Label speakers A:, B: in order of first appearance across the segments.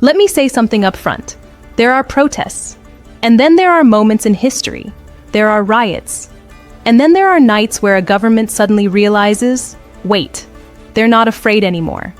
A: Let me say something up front. There are protests, and then there are moments in history. There are riots, and then there are nights where a government suddenly realizes, wait, they're not afraid anymore.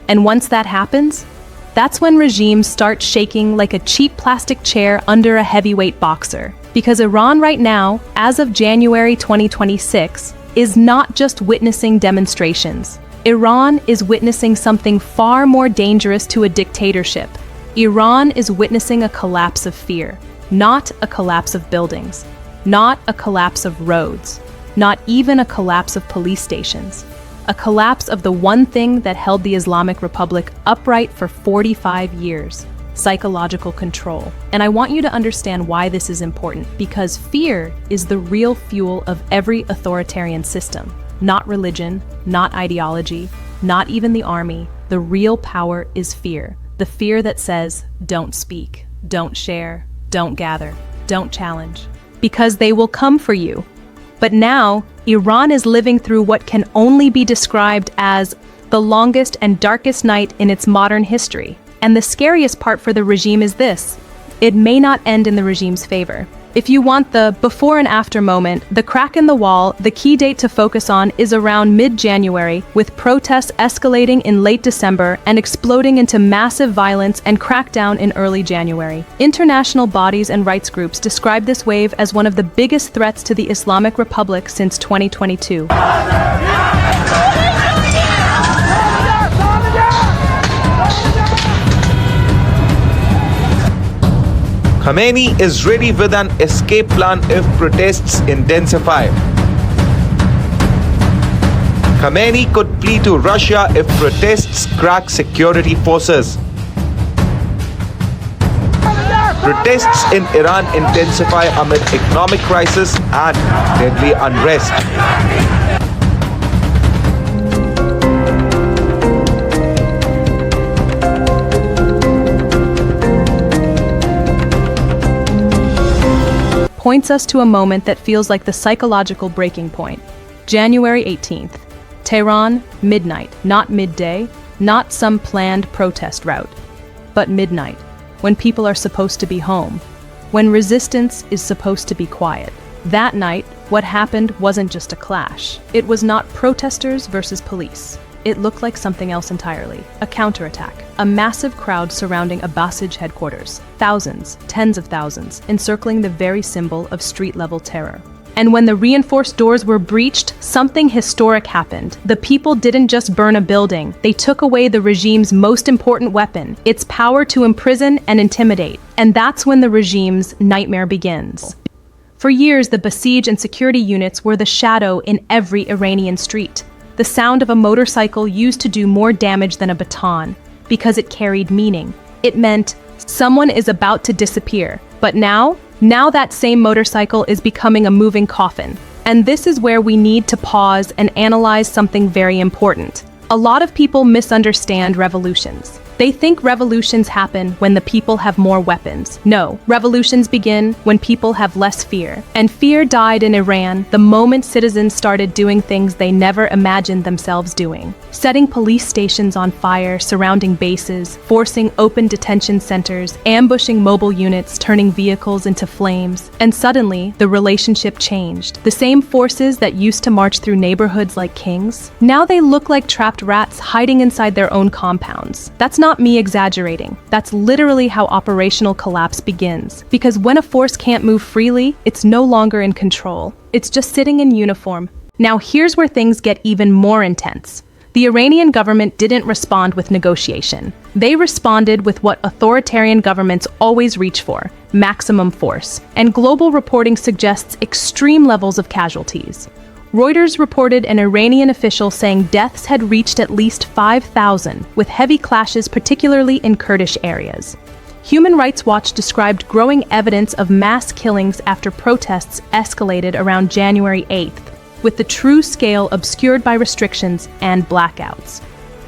A: And once that happens, that's when regimes start shaking like a cheap plastic chair under a heavyweight boxer. Because Iran right now, as of January 2026, is not just witnessing demonstrations. Iran is witnessing something far more dangerous to a dictatorship. Iran is witnessing a collapse of fear, not a collapse of buildings, not a collapse of roads, not even a collapse of police stations. A collapse of the one thing that held the Islamic Republic upright for 45 years, psychological control. And I want you to understand why this is important, because fear is the real fuel of every authoritarian system. Not religion, not ideology, not even the army. The real power is fear. The fear that says, don't speak, don't share, don't gather, don't challenge. Because they will come for you. But now, Iran is living through what can only be described as the longest and darkest night in its modern history. And the scariest part for the regime is this: it may not end in the regime's favor. If you want the before and after moment, the crack in the wall, the key date to focus on is around mid-January, with protests escalating in late December and exploding into massive violence and crackdown in early January. International bodies and rights groups describe this wave as one of the biggest threats to the Islamic Republic since 2022.
B: Khamenei is ready with an escape plan if protests intensify. Khamenei could flee to Russia if protests crack security forces. Protests in Iran intensify amid economic crisis and deadly unrest.
A: Points us to a moment that feels like the psychological breaking point. January 18th. Tehran, midnight, not midday, not some planned protest route, but midnight, when people are supposed to be home, when resistance is supposed to be quiet. That night, what happened wasn't just a clash. It was not protesters versus police. It looked like something else entirely. A counterattack. A massive crowd surrounding a basij headquarters. Thousands, tens of thousands, encircling the very symbol of street-level terror. And when the reinforced doors were breached, something historic happened. The people didn't just burn a building. They took away the regime's most important weapon, its power to imprison and intimidate. And that's when the regime's nightmare begins. For years, the basij and security units were the shadow in every Iranian street. The sound of a motorcycle used to do more damage than a baton, because it carried meaning. It meant someone is about to disappear. But now that same motorcycle is becoming a moving coffin. And this is where we need to pause and analyze something very important. A lot of people misunderstand revolutions. They think revolutions happen when the people have more weapons. No, revolutions begin when people have less fear. And fear died in Iran the moment citizens started doing things they never imagined themselves doing. Setting police stations on fire, surrounding bases, forcing open detention centers, ambushing mobile units, turning vehicles into flames. And suddenly, the relationship changed. The same forces that used to march through neighborhoods like kings, now they look like trapped rats hiding inside their own compounds. That's not me exaggerating. That's literally how operational collapse begins. Because when a force can't move freely, it's no longer in control. It's just sitting in uniform. Now here's where things get even more intense. The Iranian government didn't respond with negotiation. They responded with what authoritarian governments always reach for: maximum force. And global reporting suggests extreme levels of casualties. Reuters reported an Iranian official saying deaths had reached at least 5,000, with heavy clashes particularly in Kurdish areas. Human Rights Watch described growing evidence of mass killings after protests escalated around January 8th, with the true scale obscured by restrictions and blackouts.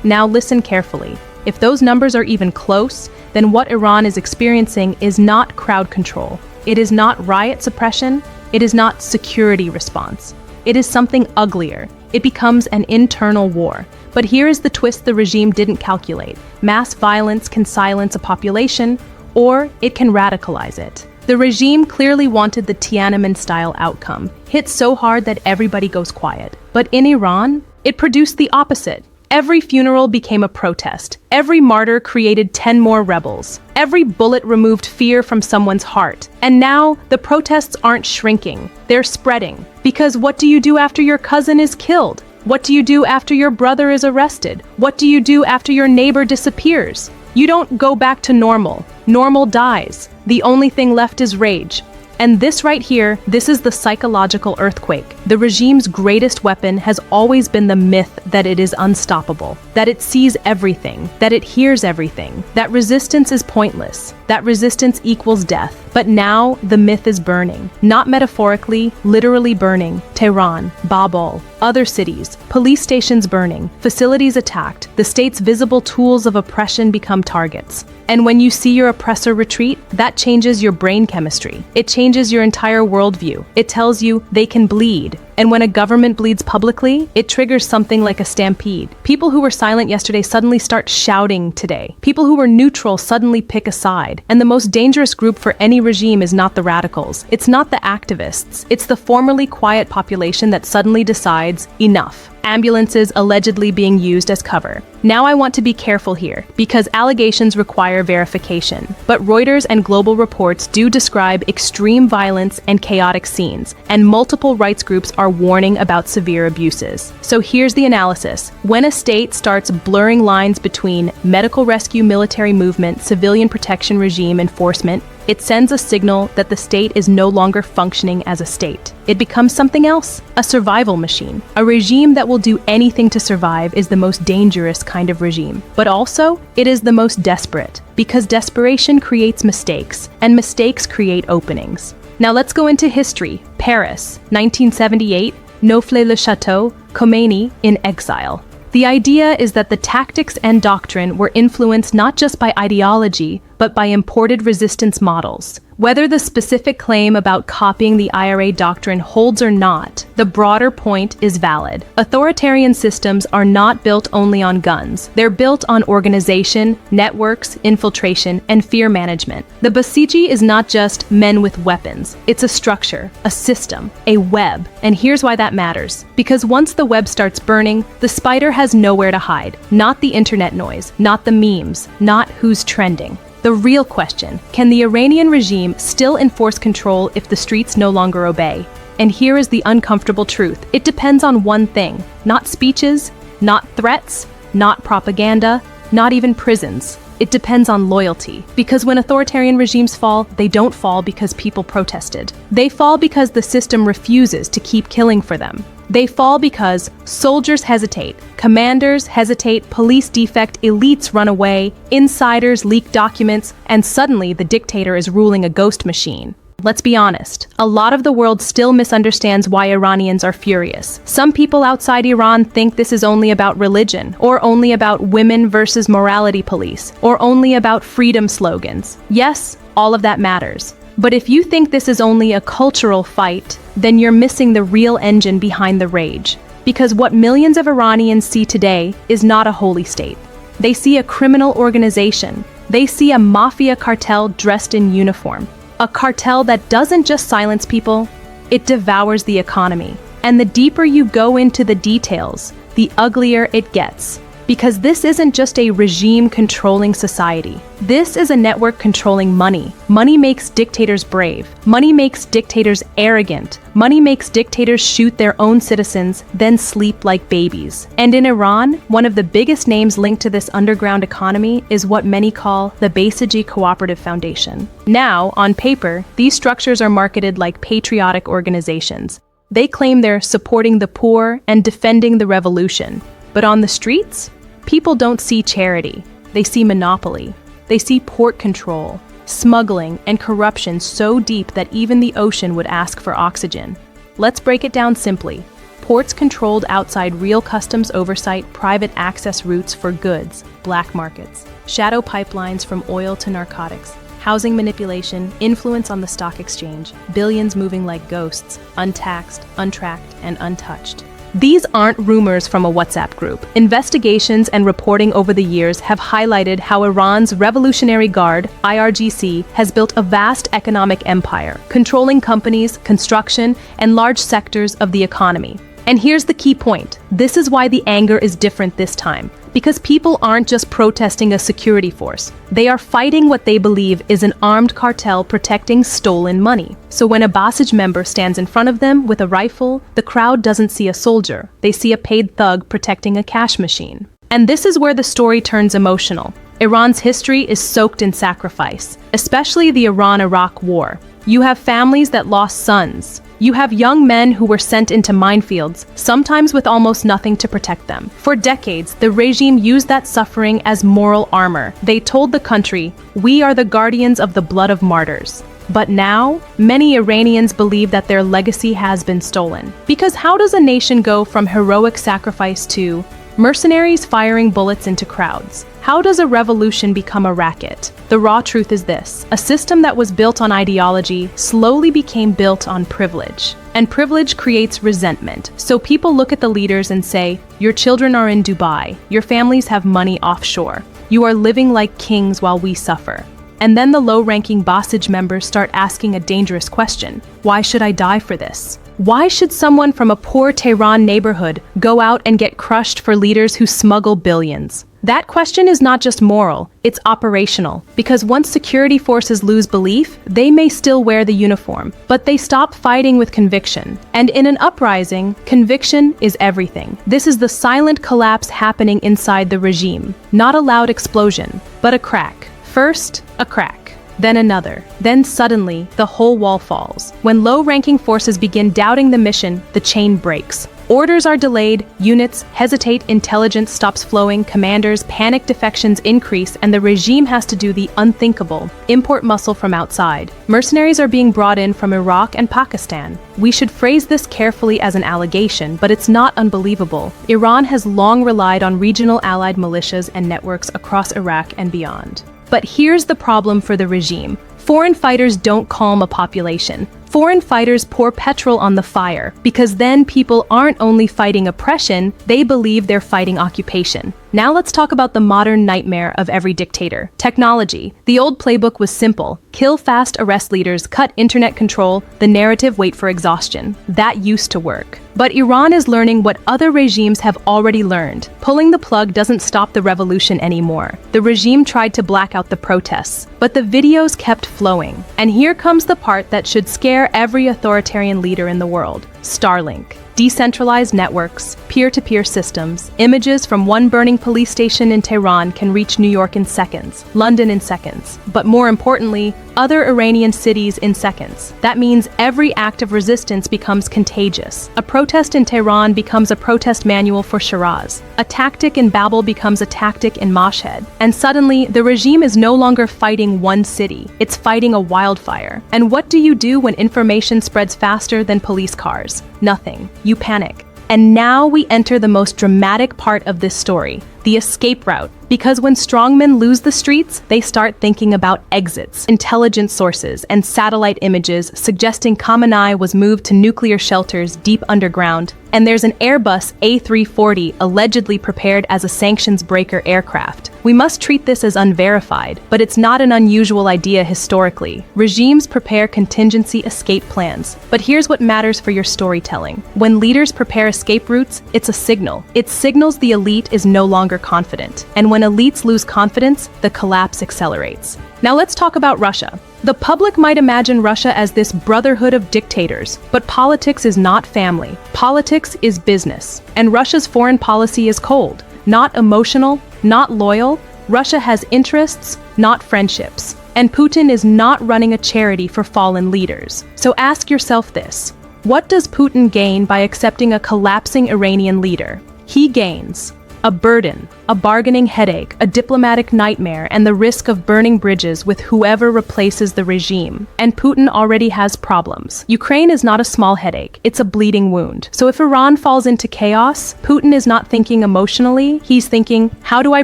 A: Now listen carefully. If those numbers are even close, then what Iran is experiencing is not crowd control. It is not riot suppression. It is not security response. It is something uglier. It becomes an internal war But here is the twist the regime didn't calculate. Mass violence can silence a population, or it can radicalize it. The regime clearly wanted the Tiananmen-style outcome, hit so hard that everybody goes quiet. But in Iran, it produced the opposite. Every funeral became a protest. Every martyr created 10 more rebels. Every bullet removed fear from someone's heart. And now, the protests aren't shrinking. They're spreading. Because what do you do after your cousin is killed? What do you do after your brother is arrested? What do you do after your neighbor disappears? You don't go back to normal. Normal dies. The only thing left is rage. And this right here, this is the psychological earthquake. The regime's greatest weapon has always been the myth that it is unstoppable, that it sees everything, that it hears everything, that resistance is pointless, that resistance equals death. But now the myth is burning. Not metaphorically, literally burning. Tehran, Babol, other cities, police stations burning, facilities attacked, the state's visible tools of oppression become targets. And when you see your oppressor retreat, that changes your brain chemistry. It changes your entire worldview. It tells you they can bleed. And when a government bleeds publicly, it triggers something like a stampede. People who were silent yesterday suddenly start shouting today. People who were neutral suddenly pick a side. And the most dangerous group for any regime is not the radicals. It's not the activists. It's the formerly quiet population that suddenly decides, enough. Ambulances allegedly being used as cover. Now I want to be careful here, because allegations require verification. But Reuters and global reports do describe extreme violence and chaotic scenes, and multiple rights groups are warning about severe abuses. So here's the analysis. When a state starts blurring lines between medical rescue, military movement, civilian protection regime enforcement, it sends a signal that the state is no longer functioning as a state. It becomes something else, a survival machine. A regime that will do anything to survive is the most dangerous kind of regime. But also, it is the most desperate, because desperation creates mistakes, and mistakes create openings. Now let's go into history. Paris, 1978, Neauphle-le-Château, Khamenei in exile. The idea is that the tactics and doctrine were influenced not just by ideology, but by imported resistance models. Whether the specific claim about copying the IRA doctrine holds or not, the broader point is valid. Authoritarian systems are not built only on guns. They're built on organization, networks, infiltration, and fear management. The basij is not just men with weapons. It's a structure, a system, a web. And here's why that matters. Because once the web starts burning, the spider has nowhere to hide. Not the internet noise, not the memes, not who's trending. The real question, can the Iranian regime still enforce control if the streets no longer obey? And here is the uncomfortable truth. It depends on one thing, not speeches, not threats, not propaganda, not even prisons. It depends on loyalty. Because when authoritarian regimes fall, they don't fall because people protested. They fall because the system refuses to keep killing for them. They fall because soldiers hesitate, commanders hesitate, police defect, elites run away, insiders leak documents, and suddenly the dictator is ruling a ghost machine. Let's be honest, a lot of the world still misunderstands why Iranians are furious. Some people outside Iran think this is only about religion, or only about women versus morality police, or only about freedom slogans. Yes, all of that matters. But if you think this is only a cultural fight, then you're missing the real engine behind the rage. Because what millions of Iranians see today is not a holy state. They see a criminal organization. They see a mafia cartel dressed in uniform. A cartel that doesn't just silence people, it devours the economy. And the deeper you go into the details, the uglier it gets. Because this isn't just a regime controlling society. This is a network controlling money. Money makes dictators brave. Money makes dictators arrogant. Money makes dictators shoot their own citizens, then sleep like babies. And in Iran, one of the biggest names linked to this underground economy is what many call the Basij Cooperative Foundation. Now, on paper, these structures are marketed like patriotic organizations. They claim they're supporting the poor and defending the revolution. But on the streets, people don't see charity. They see monopoly. They see port control, smuggling, and corruption so deep that even the ocean would ask for oxygen. Let's break it down simply. Ports controlled outside real customs oversight, private access routes for goods, black markets, shadow pipelines from oil to narcotics, housing manipulation, influence on the stock exchange, billions moving like ghosts, untaxed, untracked, and untouched. These aren't rumors from a WhatsApp group. Investigations and reporting over the years have highlighted how Iran's Revolutionary Guard, IRGC, has built a vast economic empire, controlling companies, construction, and large sectors of the economy. And here's the key point. This is why the anger is different this time. Because people aren't just protesting a security force. They are fighting what they believe is an armed cartel protecting stolen money. So when a basij member stands in front of them with a rifle, the crowd doesn't see a soldier. They see a paid thug protecting a cash machine. And this is where the story turns emotional. Iran's history is soaked in sacrifice, especially the Iran-Iraq War. You have families that lost sons. You have young men who were sent into minefields, sometimes with almost nothing to protect them. For decades, the regime used that suffering as moral armor. They told the country, "We are the guardians of the blood of martyrs." But now, many Iranians believe that their legacy has been stolen. Because how does a nation go from heroic sacrifice to mercenaries firing bullets into crowds? How does a revolution become a racket? The raw truth is this: a system that was built on ideology slowly became built on privilege. And privilege creates resentment. So people look at the leaders and say, "Your children are in Dubai. Your families have money offshore. You are living like kings while we suffer." And then the low-ranking basij members start asking a dangerous question. Why should I die for this? Why should someone from a poor Tehran neighborhood go out and get crushed for leaders who smuggle billions? That question is not just moral, it's operational. Because once security forces lose belief, they may still wear the uniform, but they stop fighting with conviction. And in an uprising, conviction is everything. This is the silent collapse happening inside the regime. Not a loud explosion, but a crack. First, a crack. Then another. Then suddenly, the whole wall falls. When low-ranking forces begin doubting the mission, the chain breaks. Orders are delayed, units hesitate, intelligence stops flowing, commanders panic, defections increase, and the regime has to do the unthinkable: import muscle from outside. Mercenaries are being brought in from Iraq and Pakistan. We should phrase this carefully as an allegation, but it's not unbelievable. Iran has long relied on regional allied militias and networks across Iraq and beyond. But here's the problem for the regime. Foreign fighters don't calm a population. Foreign fighters pour petrol on the fire, because then people aren't only fighting oppression, they believe they're fighting occupation. Now let's talk about the modern nightmare of every dictator: technology. The old playbook was simple: kill fast, arrest leaders, cut internet control, the narrative, wait for exhaustion. That used to work. But Iran is learning what other regimes have already learned. Pulling the plug doesn't stop the revolution anymore. The regime tried to black out the protests, but the videos kept flowing. And here comes the part that should scare every authoritarian leader in the world: Starlink. Decentralized networks, peer-to-peer systems. Images from one burning police station in Tehran can reach New York in seconds, London in seconds, but more importantly, other Iranian cities in seconds. That means every act of resistance becomes contagious. A protest in Tehran becomes a protest manual for Shiraz. A tactic in Babel becomes a tactic in Mashhad. And suddenly, the regime is no longer fighting one city. It's fighting a wildfire. And what do you do when information spreads faster than police cars? Nothing. You panic. And now we enter the most dramatic part of this story: the escape route. Because when strongmen lose the streets, they start thinking about exits. Intelligence sources and satellite images suggesting Khamenei was moved to nuclear shelters deep underground. And there's an Airbus A340 allegedly prepared as a sanctions breaker aircraft. We must treat this as unverified, but it's not an unusual idea historically. Regimes prepare contingency escape plans. But here's what matters for your storytelling. When leaders prepare escape routes, it's a signal. It signals the elite is no longer confident. And when elites lose confidence, the collapse accelerates. Now let's talk about Russia. The public might imagine Russia as this brotherhood of dictators, but politics is not family. Politics is business. And Russia's foreign policy is cold, not emotional, not loyal. Russia has interests, not friendships. And Putin is not running a charity for fallen leaders. So ask yourself this: what does Putin gain by accepting a collapsing Iranian leader? He gains a burden, a bargaining headache, a diplomatic nightmare, and the risk of burning bridges with whoever replaces the regime. And Putin already has problems. Ukraine is not a small headache, it's a bleeding wound. So if Iran falls into chaos, Putin is not thinking emotionally, he's thinking, how do I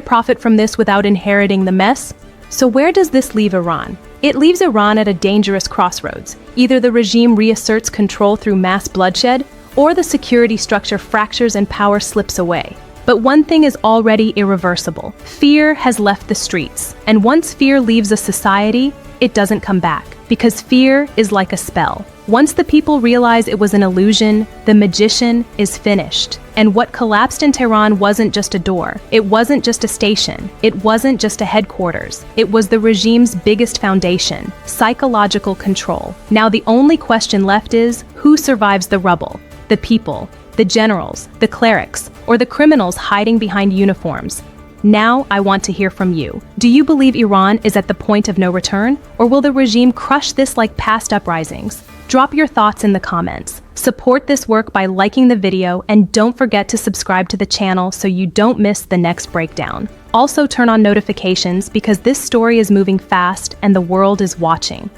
A: profit from this without inheriting the mess? So where does this leave Iran? It leaves Iran at a dangerous crossroads. Either the regime reasserts control through mass bloodshed, or the security structure fractures and power slips away. But one thing is already irreversible. Fear has left the streets, and once fear leaves a society, it doesn't come back, because fear is like a spell. Once the people realize it was an illusion, the magician is finished. And what collapsed in Tehran wasn't just a door, it wasn't just a station, it wasn't just a headquarters, it was the regime's biggest foundation, psychological control. Now the only question left is, who survives the rubble? The people, the generals, the clerics, or the criminals hiding behind uniforms? Now I want to hear from you. Do you believe Iran is at the point of no return, or will the regime crush this like past uprisings? Drop your thoughts in the comments. Support this work by liking the video, and don't forget to subscribe to the channel so you don't miss the next breakdown. Also turn on notifications because this story is moving fast and the world is watching.